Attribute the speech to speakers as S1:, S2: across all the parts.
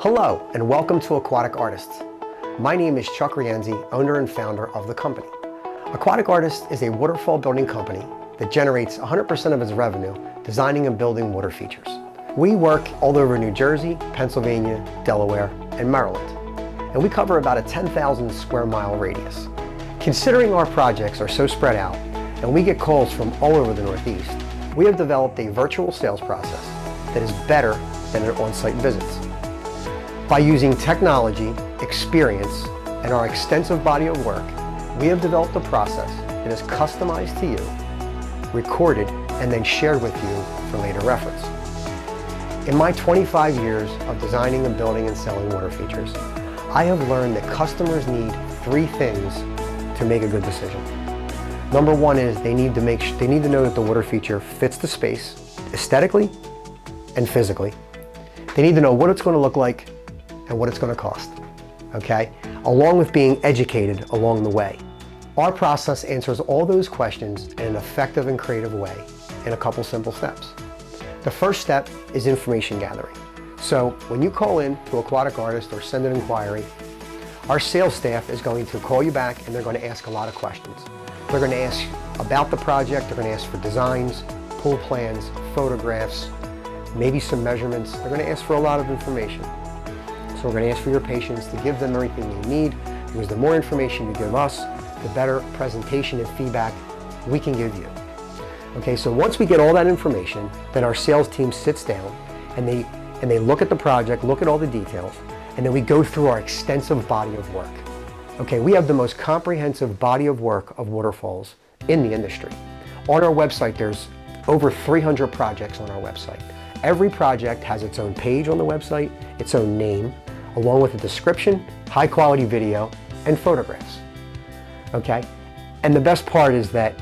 S1: Hello, and welcome to Aquatic Artists. My name is Chuck Rienzi, owner and founder of the company. Aquatic Artists is a waterfall building company that generates 100% of its revenue designing and building water features. We work all over New Jersey, Pennsylvania, Delaware, and Maryland, and we cover about a 10,000 square mile radius. Considering our projects are so spread out, and we get calls from all over the Northeast, we have developed a virtual sales process that is better than an on-site visits. By using technology, experience, and our extensive body of work, we have developed a process that is customized to you, recorded, and then shared with you for later reference. In my 25 years of designing and building and selling water features, I have learned that customers need three things to make a good decision. Number one is they need to know that the water feature fits the space aesthetically and physically. They need to know what it's going to look like and what it's going to cost, okay? Along with being educated along the way. Our process answers all those questions in an effective and creative way in a couple simple steps. The first step is information gathering. So when you call in to Aquatic Artist or send an inquiry, our sales staff is going to call you back and they're going to ask a lot of questions. They're going to ask about the project, they're going to ask for designs, pool plans, photographs, maybe some measurements. They're going to ask for a lot of information. So we're going to ask for your patience to give them everything they need, because the more information you give us, the better presentation and feedback we can give you. Okay, so once we get all that information, then our sales team sits down and they look at the project, look at all the details, and then we go through our extensive body of work. Okay, we have the most comprehensive body of work of waterfalls in the industry. On our website, there's over 300 projects on our website. Every project has its own page on the website, its own name, along with a description, high quality video, and photographs. Okay? And the best part is that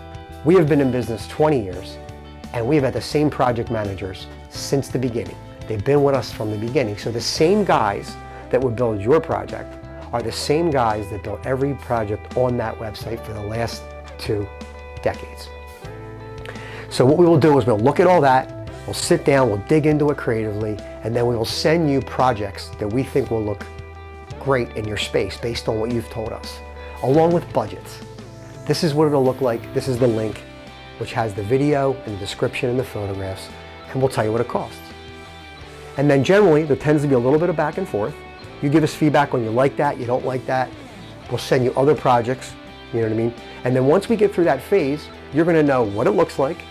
S1: we have been in business 20 years, and we have had the same project managers since the beginning. They've been with us from the beginning. So the same guys that would build your project are the same guys that built every project on that website for the last 2 decades. So what we will do is we'll look at all that, we'll sit down, we'll dig into it creatively, and then we will send you projects that we think will look great in your space based on what you've told us, along with budgets. This is what it'll look like. This is the link, which has the video and the description and the photographs, and we'll tell you what it costs. And then generally, there tends to be a little bit of back and forth. You give us feedback on you like that, you don't like that. We'll send you other projects, you know what I mean? And then once we get through that phase, you're gonna know what it looks like,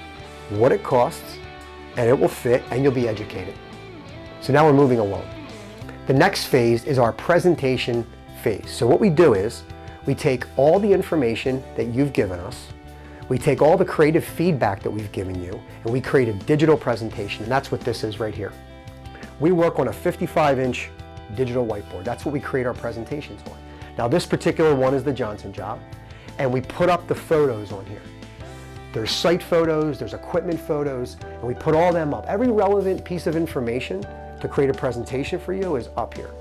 S1: what it costs, and it will fit, and you'll be educated. So now we're moving along. The next phase is our presentation phase. So what we do is, we take all the information that you've given us, we take all the creative feedback that we've given you, and we create a digital presentation, and that's what this is right here. We work on a 55-inch digital whiteboard. That's what we create our presentations on. Now this particular one is the Johnson job, and we put up the photos on here. There's site photos, there's equipment photos, and we put all them up. Every relevant piece of information to create a presentation for you is up here.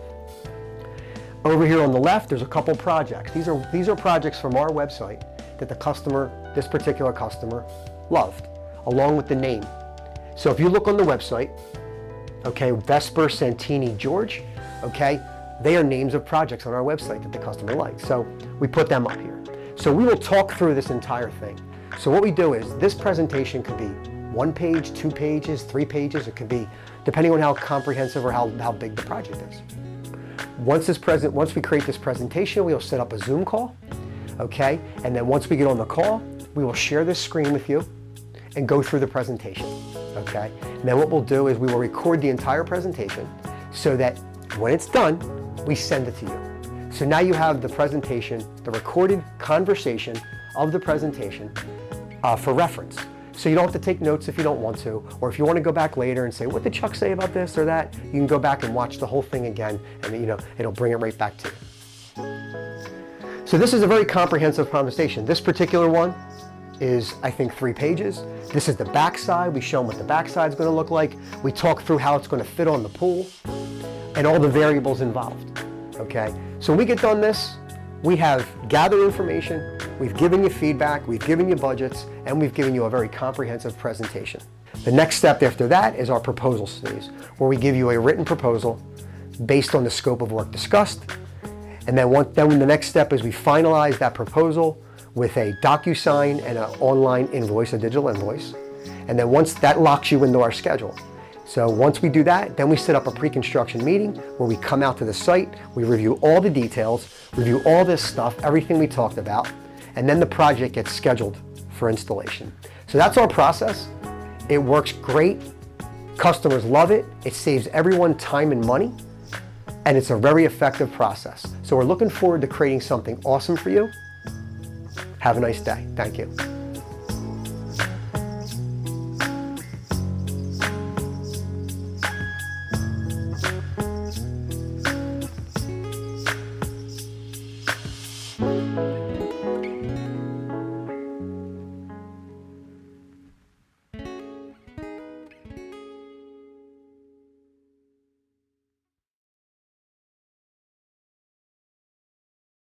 S1: Over here on the left, there's a couple projects. These are projects from our website that the customer, this particular customer, loved, along with the name. So if you look on the website, okay, Vesper, Santini, George, okay, they are names of projects on our website that the customer likes. So we put them up here. So we will talk through this entire thing. So what we do is, this presentation could be 1 page, 2 pages, 3 pages. It could be, depending on how comprehensive or how big the project is. Once we create this presentation, we will set up a Zoom call, okay? And then once we get on the call, we will share this screen with you and go through the presentation, okay? And then what we'll do is we will record the entire presentation so that when it's done, we send it to you. So now you have the presentation, the recorded conversation of the presentation for reference. So you don't have to take notes if you don't want to, or if you want to go back later and say, what did Chuck say about this or that? You can go back and watch the whole thing again, and it'll bring it right back to you. So this is a very comprehensive conversation. This particular one is, I think, 3 pages. This is the back side. We show them what the back side is going to look like. We talk through how it's going to fit on the pool and all the variables involved, okay? So when we get done this, we have gathered information, we've given you feedback, we've given you budgets, and we've given you a very comprehensive presentation. The next step after that is our proposal phase, where we give you a written proposal based on the scope of work discussed. And then the next step is we finalize that proposal with a DocuSign and an online invoice, a digital invoice. And then once that locks you into our schedule. So once we do that, then we set up a pre-construction meeting where we come out to the site, we review all the details, review all this stuff, everything we talked about, and then the project gets scheduled for installation. So that's our process. It works great. Customers love it. It saves everyone time and money, and it's a very effective process. So we're looking forward to creating something awesome for you. Have a nice day. Thank you.